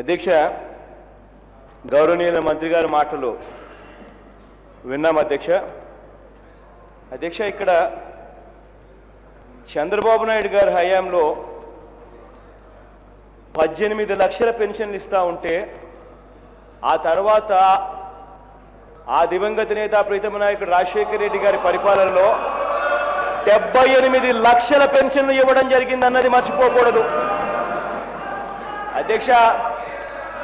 అధ్యక్ష, గౌరవనీయుల మంత్రి గారి మాటలు విన్నాం అధ్యక్ష. అధ్యక్ష, ఇక్కడ చంద్రబాబు నాయుడు గారి హయాంలో 18 లక్షల పెన్షన్లు ఇస్తూ ఉంటే ఆ తర్వాత ఆ దివంగత నేత ప్రీతమ నాయకుడు రాజశేఖర రెడ్డి గారి పరిపాలనలో 78 లక్షల పెన్షన్లు ఇవ్వడం జరిగిందన్నది మర్చిపోకూడదు అధ్యక్ష.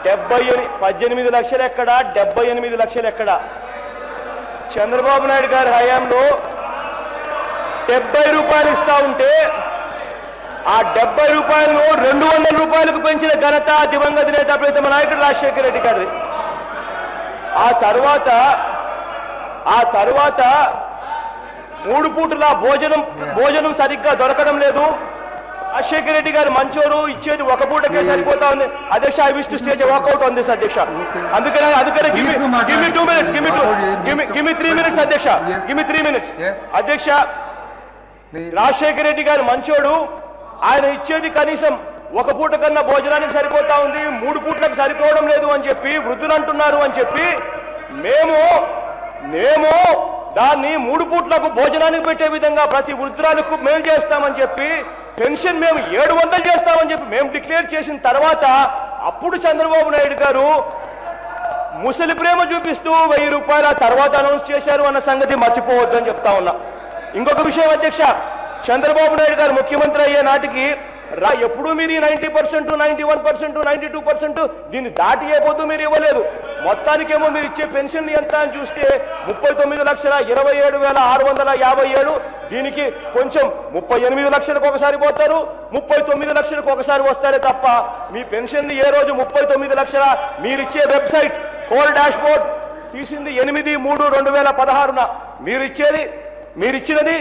18 లక్షలు ఎక్కడా, 78 లక్షలు ఎక్కడా? చంద్రబాబు నాయుడు గారి హయాంలో 70 రూపాయలు ఇస్తా ఉంటే ఆ 70 రూపాయలను 200 రూపాయలకు పెంచిన ఘనత దివంగత నేత ప్రీతమ నాయకుడు రాజశేఖర రెడ్డి గారిది. ఆ తర్వాత 3 పూటల భోజనం సరిగ్గా దొరకడం లేదు. రాజశేఖర రెడ్డి గారు మంచోరు, ఇచ్చేది ఒక పూటకే సరిపోతా ఉంది అధ్యక్ష. I wish to stage walkout on this అధ్యక్ష. అందుకనే give me 2 minutes, give me 3 minutes అధ్యక్ష, గివ్ మీ 3 minutes అధ్యక్ష. రాజశేఖర రెడ్డి గారు మంచోడు, ఆయన ఇచ్చేది కనీసం ఒక పూట కన్నా భోజనానికి సరిపోతా ఉంది, 3 పూటలకు సరిపోవడం లేదు అని చెప్పి వృద్ధులు అంటున్నారు అని చెప్పి మేము దాన్ని 3 పూటలకు భోజనానికి పెట్టే విధంగా ప్రతి వృద్ధురాలకు మేలు చేస్తామని చెప్పి పెన్షన్ మేము 700 చేస్తామని చెప్పి మేము డిక్లేర్ చేసిన తర్వాత అప్పుడు చంద్రబాబు నాయుడు గారు ముసలి ప్రేమ చూపిస్తూ 1000 రూపాయల తర్వాత అనౌన్స్ చేశారు అన్న సంగతి మర్చిపోవద్దు అని చెప్తా ఉన్నా. ఇంకొక విషయం అధ్యక్ష, చంద్రబాబు నాయుడు గారు ముఖ్యమంత్రి అయ్యే నాటికి ఎప్పుడు మీరు 90%, 91%, 92% దీన్ని దాటి అయిపోతూ మీరు ఇవ్వలేదు. మొత్తానికేమో మీరు ఇచ్చే పెన్షన్ ఎంత అని చూస్తే 39,27,657. దీనికి కొంచెం 38 లక్షలకు ఒకసారి పోతారు, 39 లక్షలకు ఒకసారి వస్తారే తప్ప మీ పెన్షన్ ఏ రోజు 39 లక్షల మీరిచ్చే వెబ్సైట్ కోల్ డాష్ బోర్డ్ తీసింది 8/3/2016న. మీరిచ్చినది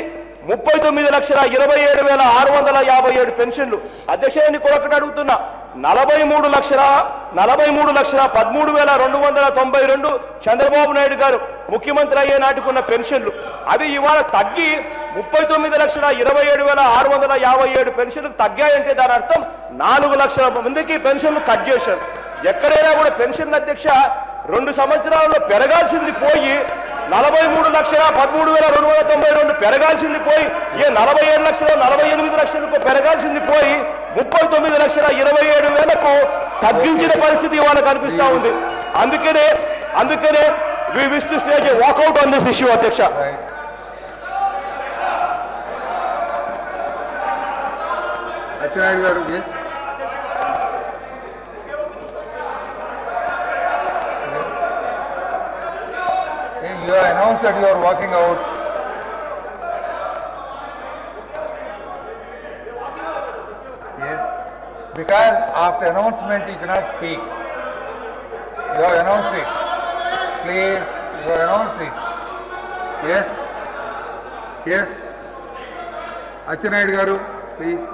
39,27,657 పెన్షన్లు అధ్యక్ష. నేను ఒకటి అడుగుతున్నా, 43,13,292 చంద్రబాబు నాయుడు గారు ముఖ్యమంత్రి అయ్యే నాటికున్న పెన్షన్లు అది ఇవాళ తగ్గి 39,27,657 పెన్షన్లు తగ్గాయంటే దాని అర్థం 4 లక్షల మందికి పెన్షన్లు కట్ చేశారు. ఎక్కడైనా కూడా పెన్షన్లు అధ్యక్ష 2 సంవత్సరాల్లో పెరగాల్సింది పోయి 43,13,292 పెరగాల్సింది పోయి 47 లక్షలు 48 లక్షలకు పెరగాల్సింది పోయి 39,27,000కు తగ్గించిన పరిస్థితి ఇవాళ కనిపిస్తా ఉంది. అందుకనే we wish to stage a walkout on this issue అధ్యక్ష. అచ్చెన్నాయుడు గారు, yes. You have announced that you are walking out. Yes, because after announcement you cannot speak. You have announced it. Please, you have announced it. Yes. Yes. Achenayudu garu, please.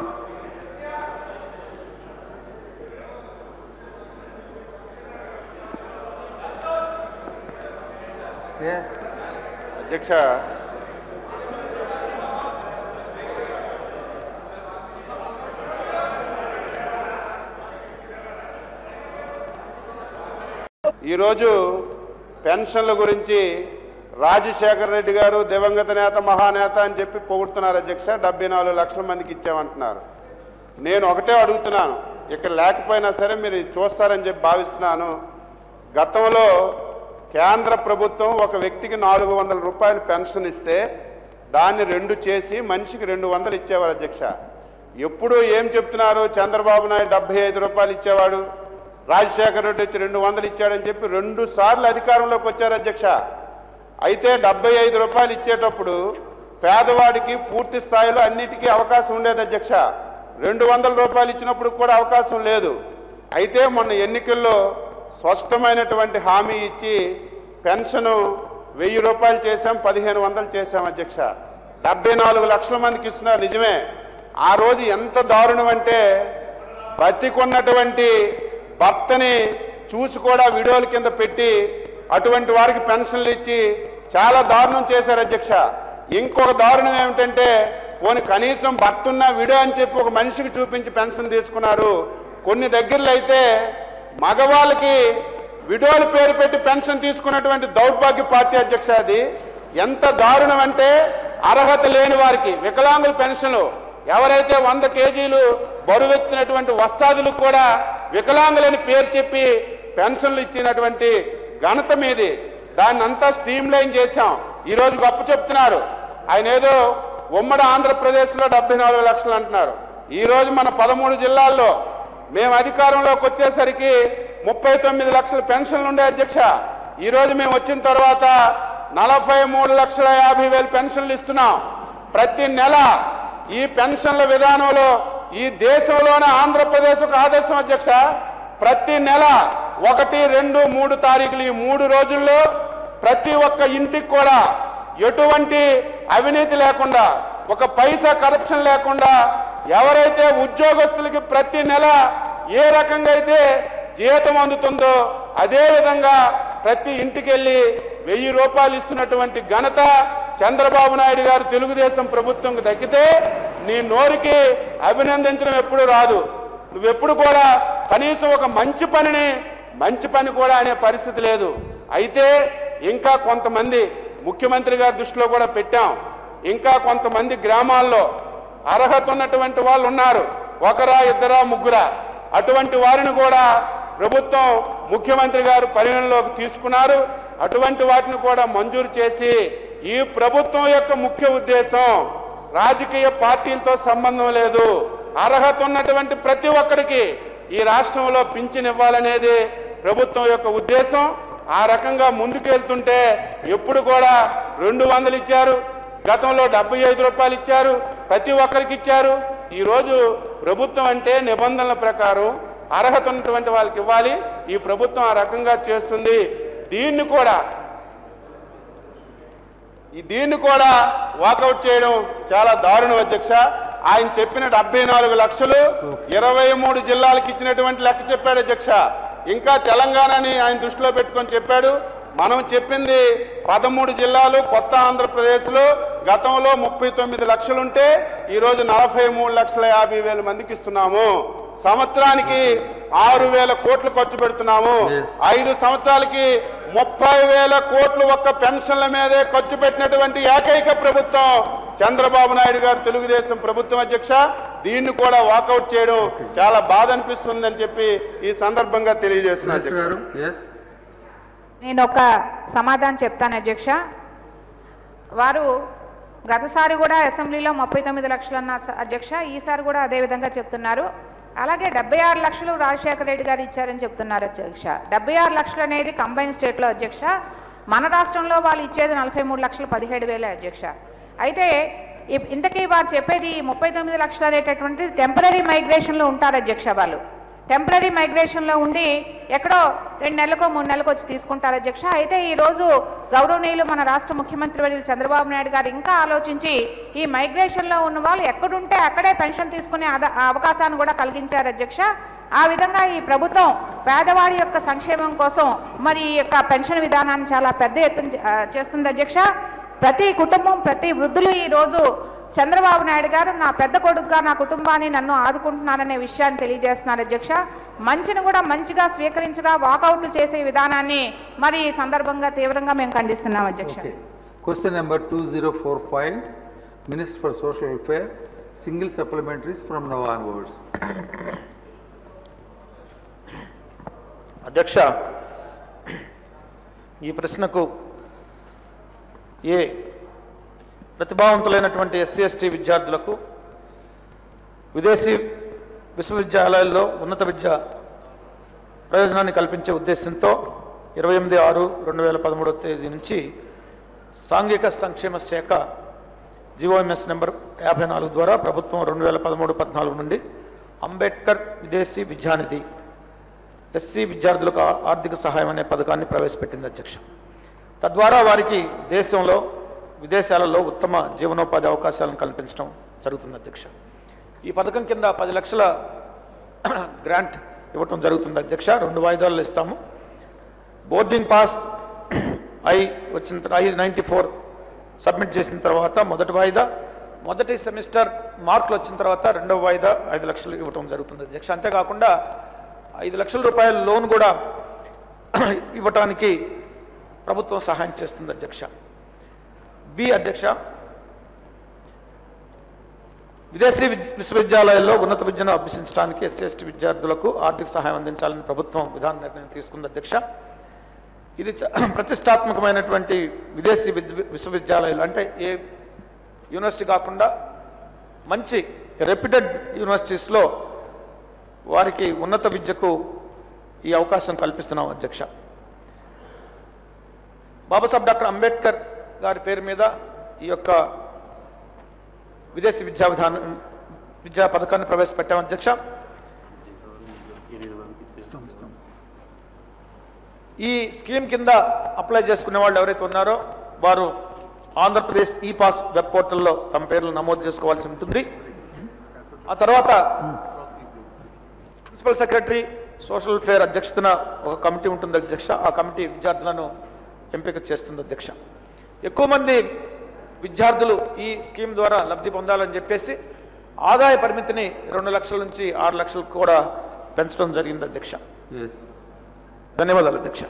Yes. అధ్యక్ష, ఈరోజు పెన్షన్ల గురించి రాజశేఖర రెడ్డి గారు దివంగత నేత మహానేత అని చెప్పి పొగుడుతున్నారు అధ్యక్ష. 74 లక్షల మందికి ఇచ్చామంటున్నారు. నేను ఒకటే అడుగుతున్నాను, ఇక్కడ లేకపోయినా సరే మీరు చూస్తారని చెప్పి భావిస్తున్నాను. గతంలో కేంద్ర ప్రభుత్వం ఒక వ్యక్తికి 400 రూపాయలు పెన్షన్ ఇస్తే దాన్ని 2 చేసి మనిషికి 200 ఇచ్చేవారు అధ్యక్ష. ఎప్పుడు ఏం చెప్తున్నారు, చంద్రబాబు నాయుడు 75 రూపాయలు ఇచ్చేవాడు, రాజశేఖర రెడ్డి వచ్చి 200 ఇచ్చాడని చెప్పి 2 సార్లు అధికారంలోకి వచ్చారు అధ్యక్ష. అయితే 75 రూపాయలు ఇచ్చేటప్పుడు పేదవాడికి పూర్తి స్థాయిలో అన్నిటికీ అవకాశం ఉండేది అధ్యక్ష. 200 రూపాయలు ఇచ్చినప్పుడు కూడా అవకాశం లేదు. అయితే మొన్న ఎన్నికల్లో స్పష్టమైనటువంటి హామీ ఇచ్చి పెన్షను 1000 రూపాయలు చేశాం, 1500 చేశాం అధ్యక్ష. 74 లక్షల మందికి ఇస్తున్నారు నిజమే. ఆ రోజు ఎంత దారుణం అంటే బతికున్నటువంటి భర్తని చూసి కూడా వీడియోల కింద పెట్టి అటువంటి వారికి పెన్షన్లు ఇచ్చి చాలా దారుణం చేశారు అధ్యక్ష. ఇంకొక దారుణం ఏమిటంటే పోనీ కనీసం భర్త ఉన్న విడో అని చెప్పి ఒక మనిషికి చూపించి పెన్షన్ తీసుకున్నారు. కొన్ని దగ్గరలో అయితే మగవాళ్ళకి విడోల పేరు పెట్టి పెన్షన్ తీసుకున్నటువంటి దౌర్భాగ్య పార్టీ అధ్యక్ష. అది ఎంత దారుణం అంటే అర్హత లేని వారికి వికలాంగుల పెన్షన్లు ఎవరైతే 100 కేజీలు బరువెత్తినటువంటి వస్తాదులకు కూడా వికలాంగులని పేరు చెప్పి పెన్షన్లు ఇచ్చినటువంటి ఘనత మీది. దాన్ని అంతా స్ట్రీమ్ లైన్ చేశాం. ఈరోజు గొప్ప చెప్తున్నారు ఆయన. ఏదో ఉమ్మడి ఆంధ్రప్రదేశ్లో 74 లక్షలు అంటున్నారు. ఈరోజు మన 13 జిల్లాల్లో మేము అధికారంలోకి వచ్చేసరికి 39 లక్షల పెన్షన్లు ఉండే అధ్యక్ష. ఈరోజు మేము వచ్చిన తర్వాత 43,50,000 పెన్షన్లు ఇస్తున్నాం. ప్రతి నెల ఈ పెన్షన్ల విధానంలో ఈ దేశంలోనే ఆంధ్రప్రదేశ్ ఒక ఆదర్శం అధ్యక్ష. ప్రతి నెల 1, 2, 3 తారీఖులు ఈ 3 రోజుల్లో ప్రతి ఒక్క ఇంటికి కూడా ఎటువంటి అవినీతి లేకుండా, ఒక పైసా కరప్షన్ లేకుండా, ఎవరైతే ఉద్యోగస్తులకి ప్రతి నెల ఏ రకంగా అయితే జీతం అందుతుందో అదే విధంగా ప్రతి ఇంటికి వెళ్ళి 1000 రూపాయలు ఇస్తున్నటువంటి ఘనత చంద్రబాబు నాయుడు గారు తెలుగుదేశం ప్రభుత్వంకి దక్కితే నీ నోరికి అభినందించడం ఎప్పుడు రాదు. నువ్వెప్పుడు కూడా కనీసం ఒక మంచి పని కూడా అనే పరిస్థితి లేదు. అయితే ఇంకా కొంతమంది ముఖ్యమంత్రి గారి దృష్టిలో కూడా పెట్టాం. ఇంకా కొంతమంది గ్రామాల్లో అర్హత ఉన్నటువంటి వాళ్ళు ఉన్నారు, 1, 2, 3. అటువంటి వారిని కూడా ప్రభుత్వం ముఖ్యమంత్రి గారు పరిగణలోకి తీసుకున్నారు. అటువంటి వాటిని కూడా మంజూరు చేసి ఈ ప్రభుత్వం యొక్క ముఖ్య ఉద్దేశం రాజకీయ పార్టీలతో సంబంధం లేదు, అర్హత ఉన్నటువంటి ప్రతి ఒక్కరికి ఈ రాష్ట్రంలో పింఛన్ ఇవ్వాలనేది ప్రభుత్వం యొక్క ఉద్దేశం. ఆ రకంగా ముందుకెళ్తుంటే ఎప్పుడు కూడా 200 ఇచ్చారు, గతంలో 75 రూపాయలు ఇచ్చారు, ప్రతి ఒక్కరికి ఇచ్చారు. ఈరోజు ప్రభుత్వం అంటే నిబంధనల ప్రకారం అర్హత ఉన్నటువంటి వాళ్ళకి ఇవ్వాలి. ఈ ప్రభుత్వం ఆ రకంగా చేస్తుంది. దీన్ని కూడా వాకౌట్ చేయడం చాలా దారుణం అధ్యక్ష. ఆయన చెప్పిన 74 లక్షలు 23 జిల్లాలకు ఇచ్చినటువంటి లెక్క చెప్పాడు అధ్యక్ష. ఇంకా తెలంగాణని ఆయన దృష్టిలో పెట్టుకొని చెప్పాడు. మనం చెప్పింది 13 జిల్లాలు కొత్త ఆంధ్రప్రదేశ్లో గతంలో 39 లక్షలుంటే ఈరోజు 43,50,000 మందికి ఇస్తున్నాము. సంవత్సరానికి 6,000 కోట్లు ఖర్చు పెడుతున్నాము. 5 సంవత్సరాలకి 30,000 కోట్లు ఒక్క పెన్షన్ల మీదే ఖర్చు పెట్టినటువంటి ఏకైక ప్రభుత్వం చంద్రబాబు నాయుడు గారు తెలుగుదేశం ప్రభుత్వం అధ్యక్ష. దీన్ని కూడా వాకౌట్ చేయడం చాలా బాధ అనిపిస్తుందని చెప్పి ఈ సందర్భంగా తెలియజేస్తున్నాను. నేను ఒక సమాధానం చెప్తాను అధ్యక్ష. వారు గతసారి కూడా అసెంబ్లీలో 39 లక్షలు అన్న అధ్యక్ష, ఈసారి కూడా అదే విధంగా చెప్తున్నారు. అలాగే 76 లక్షలు రాజశేఖర రెడ్డి గారు ఇచ్చారని చెప్తున్నారు అధ్యక్ష. 76 లక్షలు అనేది కంబైన్ స్టేట్లో అధ్యక్ష. మన రాష్ట్రంలో వాళ్ళు ఇచ్చేది 43,17,000 అధ్యక్ష. అయితే ఇంతకీ వారు చెప్పేది 39 లక్షలు అనేటటువంటి టెంపరీ మైగ్రేషన్లో ఉంటారు అధ్యక్ష. వాళ్ళు టెంపరీ మైగ్రేషన్లో ఉండి ఎక్కడో 2 నెలలకో 3 నెలలకు వచ్చి తీసుకుంటారు అధ్యక్ష. అయితే ఈరోజు గౌరవనీయులు మన రాష్ట్ర ముఖ్యమంత్రి వర్యులు చంద్రబాబు నాయుడు గారు ఇంకా ఆలోచించి ఈ మైగ్రేషన్లో ఉన్న వాళ్ళు ఎక్కడుంటే అక్కడే పెన్షన్ తీసుకునే అవకాశాన్ని కూడా కలిగించారు అధ్యక్ష. ఆ విధంగా ఈ ప్రభుత్వం పేదవాడి యొక్క సంక్షేమం కోసం మరి ఈ యొక్క పెన్షన్ విధానాన్ని చాలా పెద్ద ఎత్తున చేస్తుంది అధ్యక్ష. ప్రతి కుటుంబం, ప్రతి వృద్ధులు ఈరోజు చంద్రబాబు నాయుడు గారు నా పెద్ద కొడుకుగా నా కుటుంబాన్ని నన్ను ఆదుకుంటున్నారనే విషయాన్ని తెలియజేస్తున్నారు అధ్యక్ష. మంచిని కూడా మంచిగా స్వీకరించగా వాకౌట్లు చేసే విధానాన్ని మరి ఈ సందర్భంగా తీవ్రంగా మేము ఖండిస్తున్నాం అధ్యక్ష. Question number 2045, minister for social welfare, single supplementaries from now onwards. అధ్యక్ష, ఈ ప్రశ్నకు ప్రతిభావంతులైనటువంటి ఎస్సీ ఎస్టీ విద్యార్థులకు విదేశీ విశ్వవిద్యాలయాల్లో ఉన్నత విద్య ప్రయోజనాన్ని కల్పించే ఉద్దేశంతో 28/6/2013 తేదీ నుంచి సాంఘిక సంక్షేమ శాఖ జీఓఎంఎస్ నెంబర్ 54 ద్వారా ప్రభుత్వం 2013-14 నుండి అంబేద్కర్ విదేశీ విద్యానిధి ఎస్సీ విద్యార్థులకు ఆర్థిక సహాయం అనే పథకాన్ని ప్రవేశపెట్టింది అధ్యక్ష. తద్వారా వారికి దేశంలో విదేశాలలో ఉత్తమ జీవనోపాధి అవకాశాలను కల్పించడం జరుగుతుంది అధ్యక్ష. ఈ పథకం కింద 10 లక్షల గ్రాంట్ ఇవ్వటం జరుగుతుంది అధ్యక్ష. 2 వాయిదాల్లో ఇస్తాము. బోర్డింగ్ పాస్ I-94 సబ్మిట్ చేసిన తర్వాత మొదటి వాయిదా, మొదటి సెమిస్టర్ మార్కులు వచ్చిన తర్వాత రెండవ వాయిదా 5 లక్షలు ఇవ్వటం జరుగుతుంది అధ్యక్ష. అంతేకాకుండా 5 లక్షల రూపాయల లోన్ కూడా ఇవ్వటానికి ప్రభుత్వం సహాయం చేస్తుంది అధ్యక్ష. బి అధ్యక్ష, విదేశీ విశ్వవిద్యాలయాల్లో ఉన్నత విద్యను అభ్యసించడానికి SC/ST విద్యార్థులకు ఆర్థిక సహాయం అందించాలని ప్రభుత్వం విధాన నిర్ణయం తీసుకుంది అధ్యక్ష. ఇది ప్రతిష్టాత్మకమైనటువంటి విదేశీ విశ్వవిద్యాలయాలు అంటే ఏ యూనివర్సిటీ కాకుండా మంచి రెప్యూటెడ్ యూనివర్సిటీస్లో వారికి ఉన్నత విద్యకు ఈ అవకాశం కల్పిస్తున్నాం అధ్యక్ష. బాబాసాహెబ్ డాక్టర్ అంబేద్కర్ గారి పేరు మీద ఈ యొక్క విదేశీ విద్యా పథకాన్ని ప్రవేశపెట్టాం అధ్యక్ష. ఈ స్కీమ్ కింద అప్లై చేసుకునే వాళ్ళు ఎవరైతే ఉన్నారో వారు ఆంధ్రప్రదేశ్ ఈ-పాస్ వెబ్ పోర్టల్లో తమ పేర్లు నమోదు చేసుకోవాల్సి ఉంటుంది. ఆ తర్వాత ప్రిన్సిపల్ సెక్రటరీ సోషల్ వెల్ఫేర్ అధ్యక్షతన ఒక కమిటీ ఉంటుంది అధ్యక్ష. ఆ కమిటీ విద్యార్థులను ఎంపిక చేస్తుంది అధ్యక్ష. ఎక్కువ మంది విద్యార్థులు ఈ స్కీమ్ ద్వారా లబ్ధి పొందాలని చెప్పేసి ఆదాయ పరిమితిని 2 లక్షల నుంచి 6 లక్షలకు కూడా పెంచడం జరిగింది అధ్యక్ష. ధన్యవాదాలు అధ్యక్ష.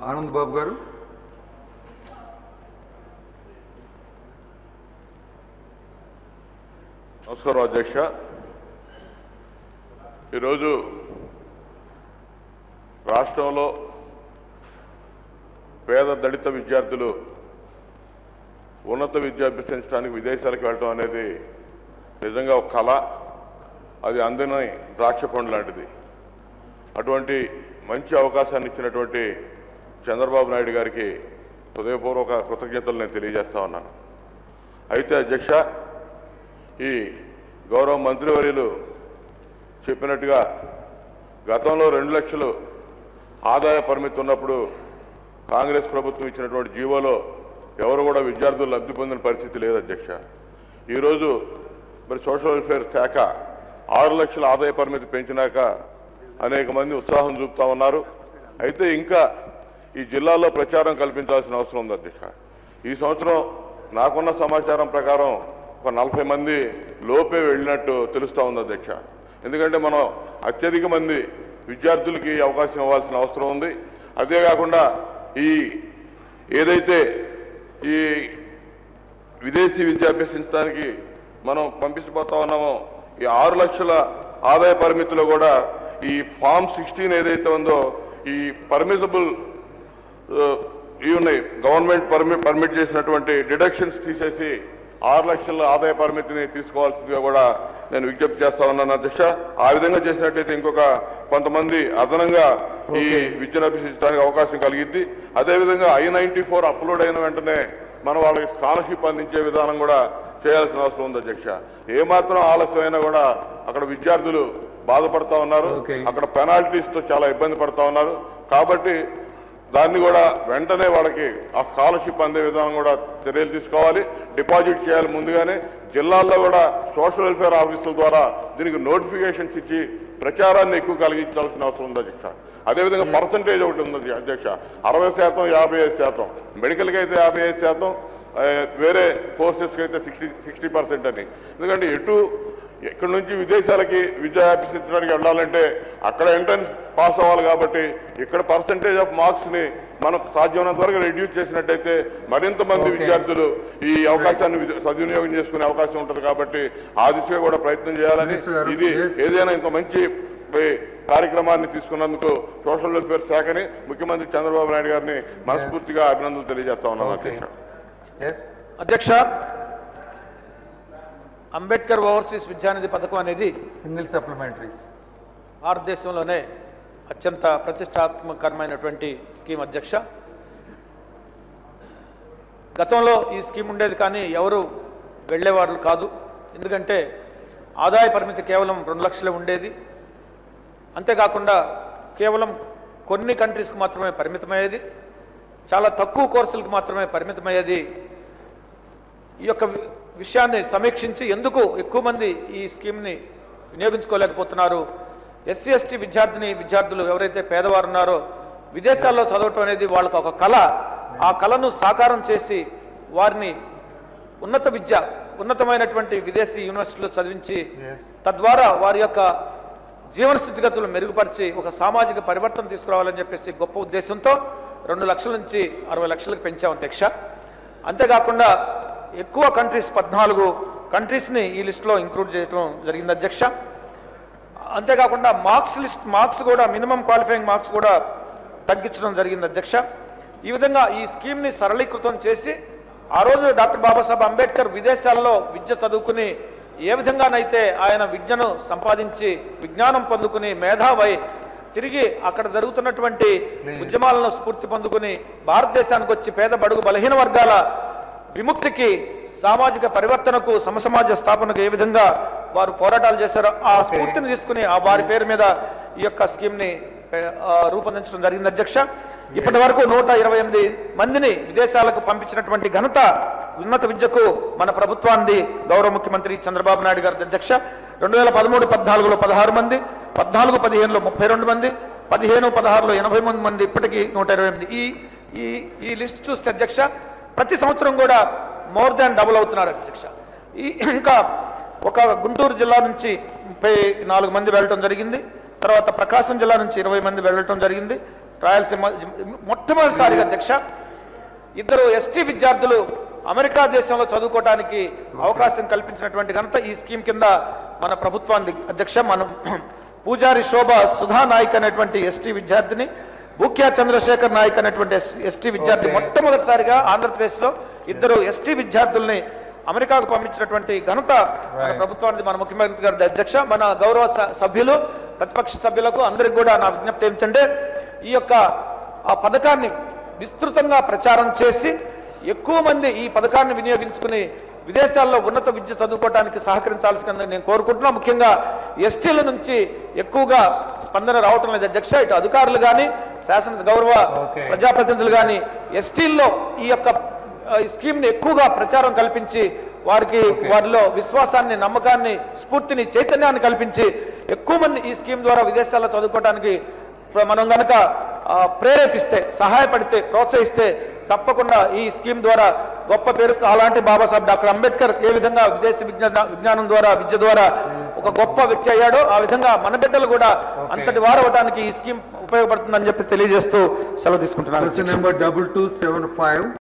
ఆనంద్ బాబు గారు. నమస్కారం అధ్యక్ష. ఈరోజు రాష్ట్రంలో పేద దళిత విద్యార్థులు ఉన్నత విద్య అభ్యసించడానికి విదేశాలకు వెళ్ళడం అనేది నిజంగా ఒక కళ. అది అందని ద్రాక్ష పండు లాంటిది. అటువంటి మంచి అవకాశాన్ని ఇచ్చినటువంటి చంద్రబాబు నాయుడు గారికి హృదయపూర్వక కృతజ్ఞతలు నేను తెలియజేస్తా ఉన్నాను. అయితే అధ్యక్ష, ఈ గౌరవ మంత్రివర్యులు చెప్పినట్టుగా గతంలో 2 లక్షలు ఆదాయ పరిమితి ఉన్నప్పుడు కాంగ్రెస్ ప్రభుత్వం ఇచ్చినటువంటి జీవోలో ఎవరు కూడా విద్యార్థులు లబ్ధి పొందిన పరిస్థితి లేదు అధ్యక్ష. ఈరోజు మరి సోషల్ వెల్ఫేర్ శాఖ 6 లక్షల ఆదాయ పరిమితి పెంచినాక అనేక మంది ఉత్సాహం చూపుతా ఉన్నారు. అయితే ఇంకా ఈ జిల్లాలో ప్రచారం కల్పించాల్సిన అవసరం ఉంది అధ్యక్ష. ఈ సంవత్సరం నాకున్న సమాచారం ప్రకారం ఒక 40 మంది లోపే వెళ్ళినట్టు తెలుస్తూ ఉంది అధ్యక్ష. ఎందుకంటే మనం అత్యధిక మంది విద్యార్థులకి అవకాశం ఇవ్వాల్సిన అవసరం ఉంది. అదేకాకుండా ఈ ఏదైతే ఈ విదేశీ విద్య అభ్యసించడానికి మనం పంపించబోతా ఉన్నామో ఈ 6 లక్షల ఆదాయ పరిమితిలో కూడా ఈ ఫామ్ 16 ఏదైతే ఉందో ఈ పర్మిసిబుల్ ఇవి ఉన్నాయి, గవర్నమెంట్ పర్మిట్ చేసినటువంటి డిడక్షన్స్ తీసేసి 6 లక్షల ఆదాయ పరిమితిని తీసుకోవాల్సిందిగా కూడా నేను విజ్ఞప్తి చేస్తా ఉన్నాను అధ్యక్ష. ఆ విధంగా చేసినట్టయితే ఇంకొక కొంతమంది అదనంగా ఈ విద్యను అభ్యసించడానికి అవకాశం కలిగిద్ది. అదేవిధంగా I-94 అప్లోడ్ అయిన వెంటనే మనం వాళ్ళకి స్కాలర్షిప్ అందించే విధానం కూడా చేయాల్సిన అవసరం ఉంది అధ్యక్ష. ఏమాత్రం ఆలస్యమైనా కూడా అక్కడ విద్యార్థులు బాధపడతా ఉన్నారు, అక్కడ పెనాల్టీస్తో చాలా ఇబ్బంది పడతా ఉన్నారు. కాబట్టి దాన్ని కూడా వెంటనే వాళ్ళకి ఆ స్కాలర్షిప్ అందే విధానం కూడా చర్యలు తీసుకోవాలి, డిపాజిట్ చేయాలి ముందుగానే. జిల్లాల్లో కూడా సోషల్ వెల్ఫేర్ ఆఫీసుల ద్వారా దీనికి నోటిఫికేషన్స్ ఇచ్చి ప్రచారాన్ని ఎక్కువ కలిగించాల్సిన అవసరం ఉంది అధ్యక్ష. అదేవిధంగా పర్సంటేజ్ ఒకటి ఉంది అధ్యక్ష, 60%, 55%. మెడికల్కి అయితే 55%, వేరే కోర్సెస్కి అయితే 60% అని. ఎందుకంటే ఎక్కడి నుంచి విదేశాలకి విద్య అభ్యసించడానికి వెళ్ళాలంటే అక్కడ ఎంట్రన్స్ పాస్ అవ్వాలి. కాబట్టి ఇక్కడ పర్సంటేజ్ ఆఫ్ మార్క్స్ని మనం సాధ్యమైనంత వరకు రెడ్యూస్ చేసినట్టయితే మరింత మంది విద్యార్థులు ఈ అవకాశాన్ని సద్వినియోగం చేసుకునే అవకాశం ఉంటుంది. కాబట్టి ఆ దిశగా కూడా ప్రయత్నం చేయాలని, ఇది ఏదైనా ఇంత మంచి కార్యక్రమాన్ని తీసుకున్నందుకు సోషల్ వెల్ఫేర్ శాఖని, ముఖ్యమంత్రి చంద్రబాబు నాయుడు గారిని మనస్ఫూర్తిగా అభినందనలు తెలియజేస్తా ఉన్నాను అధ్యక్ష. అధ్యక్ష, అంబేద్కర్ ఓవర్సీస్ విద్యానిధి పథకం అనేది సింగిల్ సప్లిమెంటరీస్ భారతదేశంలోనే అత్యంత ప్రతిష్టాత్మకమైనటువంటి స్కీమ్ అధ్యక్ష. గతంలో ఈ స్కీమ్ ఉండేది కానీ ఎవరు వెళ్ళేవారు కాదు. ఎందుకంటే ఆదాయ పరిమితి కేవలం 2 లక్షలే ఉండేది. అంతేకాకుండా కేవలం కొన్ని కంట్రీస్కి మాత్రమే పరిమితమయ్యేది, చాలా తక్కువ కోర్సులకు మాత్రమే పరిమితమయ్యేది. ఈ యొక్క విషయాన్ని సమీక్షించి ఎందుకు ఎక్కువ మంది ఈ స్కీమ్ని వినియోగించుకోలేకపోతున్నారు, SC/ST విద్యార్థులు ఎవరైతే పేదవారు ఉన్నారో విదేశాల్లో చదవటం అనేది వాళ్ళకు ఒక కళ. ఆ కళను సాకారం చేసి వారిని ఉన్నత విద్య, ఉన్నతమైనటువంటి విదేశీ యూనివర్సిటీలో చదివించి Yes. తద్వారా వారి యొక్క జీవన స్థితిగతులు మెరుగుపరిచి ఒక సామాజిక పరివర్తన తీసుకురావాలని చెప్పేసి గొప్ప ఉద్దేశంతో 2 లక్షల నుంచి 60 లక్షలకు పెంచాం అధ్యక్ష. అంతేకాకుండా ఎక్కువ కంట్రీస్ 14 కంట్రీస్ని ఈ లిస్టులో ఇంక్లూడ్ చేయడం జరిగింది అధ్యక్ష. అంతేకాకుండా మార్క్స్ కూడా మినిమం క్వాలిఫైయింగ్ మార్క్స్ కూడా తగ్గించడం జరిగింది అధ్యక్ష. ఈ విధంగా ఈ స్కీమ్ని సరళీకృతం చేసి ఆ రోజు డాక్టర్ బాబాసాహెబ్ అంబేద్కర్ విదేశాల్లో విద్య చదువుకుని ఏ విధంగానైతే ఆయన విద్యను సంపాదించి విజ్ఞానం పొందుకుని మేధావై తిరిగి అక్కడ జరుగుతున్నటువంటి ఉద్యమాలను స్ఫూర్తి పొందుకుని భారతదేశానికి వచ్చి పేద బడుగు బలహీన వర్గాల విముక్తికి, సామాజిక పరివర్తనకు, సమసమాజ స్థాపనకు ఏ విధంగా వారు పోరాటాలు చేశారో ఆ స్ఫూర్తిని తీసుకుని ఆ వారి పేరు మీద ఈ యొక్క స్కీమ్ని రూపొందించడం జరిగింది అధ్యక్ష. ఇప్పటి వరకు 128 మందిని విదేశాలకు పంపించినటువంటి ఘనత ఉన్నత విద్యకు మన ప్రభుత్వాన్ని గౌరవ ముఖ్యమంత్రి చంద్రబాబు నాయుడు గారి అధ్యక్ష. 2013-14లో 16 మంది, 14-15లో 32 మంది, 15-16లో 80 మంది, ఇప్పటికీ 128. ఈ లిస్ట్ చూస్తే అధ్యక్ష ప్రతి సంవత్సరం కూడా మోర్ దాన్ డబుల్ అవుతున్నారు అధ్యక్ష. ఇంకా ఒక గుంటూరు జిల్లా నుంచి 34 మంది వెళ్ళటం జరిగింది. తర్వాత ప్రకాశం జిల్లా నుంచి 20 మంది వెళ్ళటం జరిగింది. రాయలసీమ మొట్టమొదటిసారిగా అధ్యక్ష 2 ఎస్టీ విద్యార్థులు అమెరికా దేశంలో చదువుకోవడానికి అవకాశం కల్పించినటువంటి ఘనత ఈ స్కీమ్ కింద మన ప్రభుత్వాన్ని అధ్యక్ష. మనం పూజారి శోభ సుధా నాయక్ అనేటువంటి ఎస్టీ విద్యార్థిని, బూక్యా చంద్రశేఖర్ నాయక్ అనేటువంటి ఎస్టీ విద్యార్థి మొట్టమొదటిసారిగా ఆంధ్రప్రదేశ్లో 2 ఎస్టీ విద్యార్థుల్ని అమెరికాకు పంపించినటువంటి ఘనత మన ప్రభుత్వానికి, మన ముఖ్యమంత్రి గారి అధ్యక్ష. మన గౌరవ సభ్యులు, ప్రతిపక్ష సభ్యులకు అందరికి కూడా నా విజ్ఞప్తి ఏమిటంటే ఈ యొక్క ఆ పథకాన్ని విస్తృతంగా ప్రచారం చేసి ఎక్కువ మంది ఈ పథకాన్ని వినియోగించుకుని విదేశాల్లో ఉన్నత విద్య చదువుకోవడానికి సహకరించాల్సిందని నేను కోరుకుంటున్నా. ముఖ్యంగా ఎస్టీల నుంచి ఎక్కువగా స్పందన రావటం లేదు అధ్యక్ష. ఇటు అధికారులు కానీ, గౌరవ ప్రజాప్రతినిధులు కానీ ఎస్టీల్లో ఈ యొక్క స్కీమ్ని ఎక్కువగా ప్రచారం కల్పించి వారిలో విశ్వాసాన్ని, నమ్మకాన్ని, స్ఫూర్తిని, చైతన్యాన్ని కల్పించి ఎక్కువ మంది ఈ స్కీమ్ ద్వారా విదేశాల్లో చదువుకోవడానికి మనం కనుక ప్రేరేపిస్తే, సహాయపడితే, ప్రోత్సహిస్తే తప్పకుండా ఈ స్కీమ్ ద్వారా గొప్ప పేరు, అలాంటి బాబాసాహెబ్ డాక్టర్ అంబేద్కర్ ఏ విధంగా విదేశీ విజ్ఞానం ద్వారా, విద్య ద్వారా ఒక గొప్ప వ్యక్తి అయ్యాడో ఆ విధంగా మన బిడ్డలు కూడా అంతటి వారు అవడానికి ఈ స్కీమ్ ఉపయోగపడుతుందని చెప్పి తెలియజేస్తూ సెలవు తీసుకుంటున్నాను.